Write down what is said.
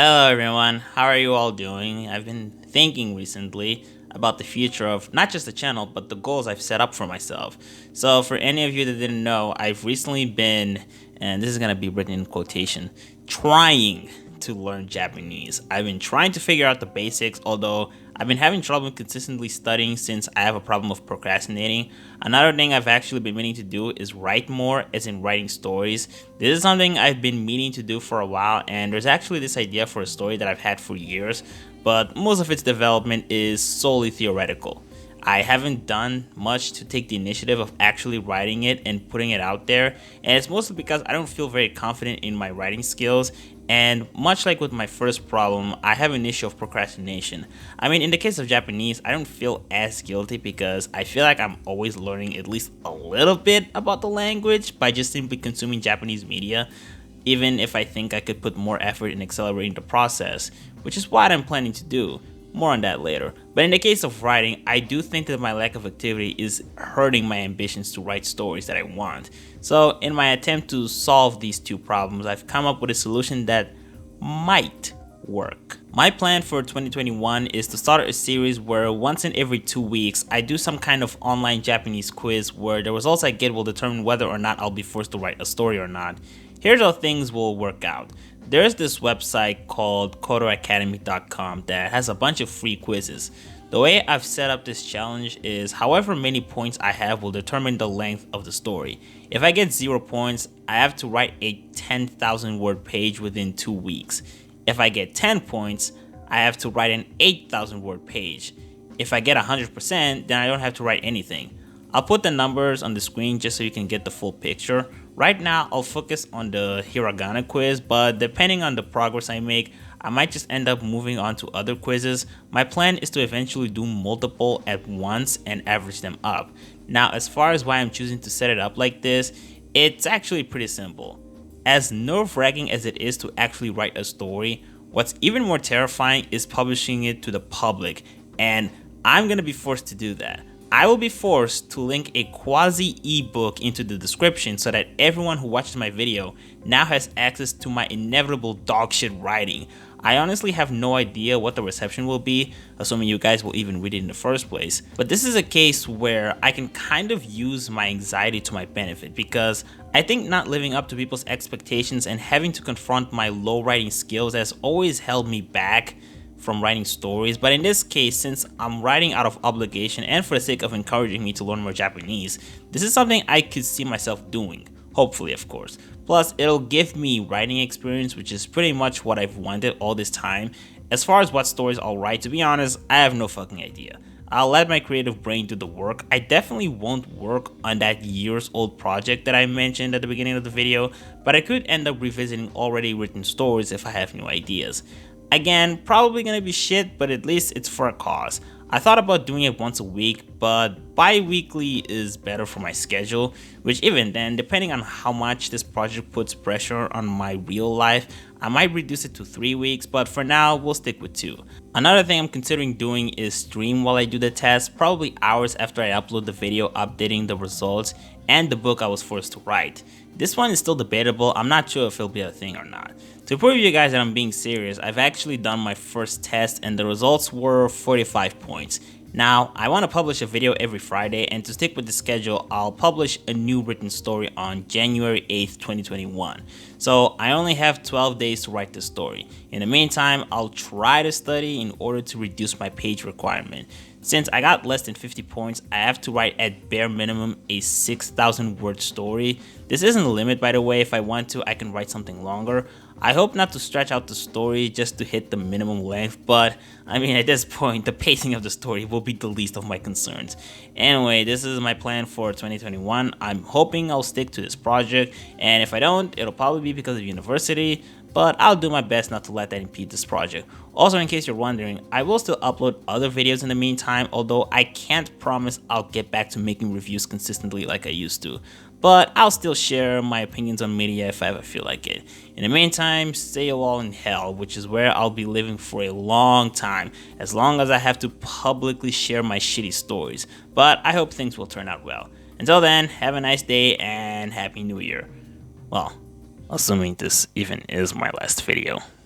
Hello everyone, how are you all doing? I've been thinking recently about the future of not just the channel, but the goals I've set up for myself. So for any of you that didn't know, I've recently been, and this is going to be written in quotation, trying to learn Japanese. I've been trying to figure out the basics, although I've been having trouble consistently studying since I have a problem of procrastinating. Another thing I've actually been meaning to do is write more, as in writing stories. This is something I've been meaning to do for a while, and there's actually this idea for a story that I've had for years, but most of its development is solely theoretical. I haven't done much to take the initiative of actually writing it and putting it out there, and it's mostly because I don't feel very confident in my writing skills. And much like with my first problem, I have an issue of procrastination. I mean, in the case of Japanese, I don't feel as guilty because I feel like I'm always learning at least a little bit about the language by just simply consuming Japanese media, even if I think I could put more effort in accelerating the process, which is what I'm planning to do. More on that later. But in the case of writing, I do think that my lack of activity is hurting my ambitions to write stories that I want. So in my attempt to solve these two problems, I've come up with a solution that might work. My plan for 2021 is to start a series where once in every 2 weeks, I do some kind of online Japanese quiz where the results I get will determine whether or not I'll be forced to write a story or not. Here's how things will work out. There's this website called kotoacademy.com that has a bunch of free quizzes. The way I've set up this challenge is however many points I have will determine the length of the story. If I get 0 points, I have to write a 10,000 word page within 2 weeks. If I get 10 points, I have to write an 8,000 word page. If I get 100%, then I don't have to write anything. I'll put the numbers on the screen just so you can get the full picture. Right now, I'll focus on the hiragana quiz, but depending on the progress I make, I might just end up moving on to other quizzes. My plan is to eventually do multiple at once and average them up. Now, as far as why I'm choosing to set it up like this, it's actually pretty simple. As nerve-wracking as it is to actually write a story, what's even more terrifying is publishing it to the public, and I'm gonna be forced to do that. I will be forced to link a quasi ebook into the description so that everyone who watches my video now has access to my inevitable dogshit writing. I honestly have no idea what the reception will be, assuming you guys will even read it in the first place. But this is a case where I can kind of use my anxiety to my benefit because I think not living up to people's expectations and having to confront my low writing skills has always held me back from writing stories, but in this case, since I'm writing out of obligation and for the sake of encouraging me to learn more Japanese, this is something I could see myself doing, hopefully of course. Plus, it'll give me writing experience, which is pretty much what I've wanted all this time. As far as what stories I'll write, to be honest, I have no fucking idea. I'll let my creative brain do the work. I definitely won't work on that years old project that I mentioned at the beginning of the video, but I could end up revisiting already written stories if I have new ideas. Again, probably gonna be shit, but at least it's for a cause. I thought about doing it once a week, but bi-weekly is better for my schedule, which even then, depending on how much this project puts pressure on my real life, I might reduce it to 3 weeks, but for now, we'll stick with 2. Another thing I'm considering doing is stream while I do the test, probably hours after I upload the video updating the results and the book I was forced to write. This one is still debatable, I'm not sure if it'll be a thing or not. To prove you guys that I'm being serious, I've actually done my first test and the results were 45 points. Now, I want to publish a video every Friday, and to stick with the schedule, I'll publish a new written story on January 8th, 2021. So I only have 12 days to write the story. In the meantime, I'll try to study in order to reduce my page requirement. Since I got less than 50 points, I have to write at bare minimum a 6,000 word story. This isn't a limit, by the way. If I want to, I can write something longer. I hope not to stretch out the story just to hit the minimum length, but I mean at this point the pacing of the story will be the least of my concerns. Anyway, this is my plan for 2021. I'm hoping I'll stick to this project, and if I don't, it'll probably be because of university, but I'll do my best not to let that impede this project. Also, in case you're wondering, I will still upload other videos in the meantime, although I can't promise I'll get back to making reviews consistently like I used to. But I'll still share my opinions on media if I ever feel like it. In the meantime, stay you all in hell, which is where I'll be living for a long time, as long as I have to publicly share my shitty stories. But I hope things will turn out well. Until then, have a nice day and Happy New Year. Well, assuming this even is my last video.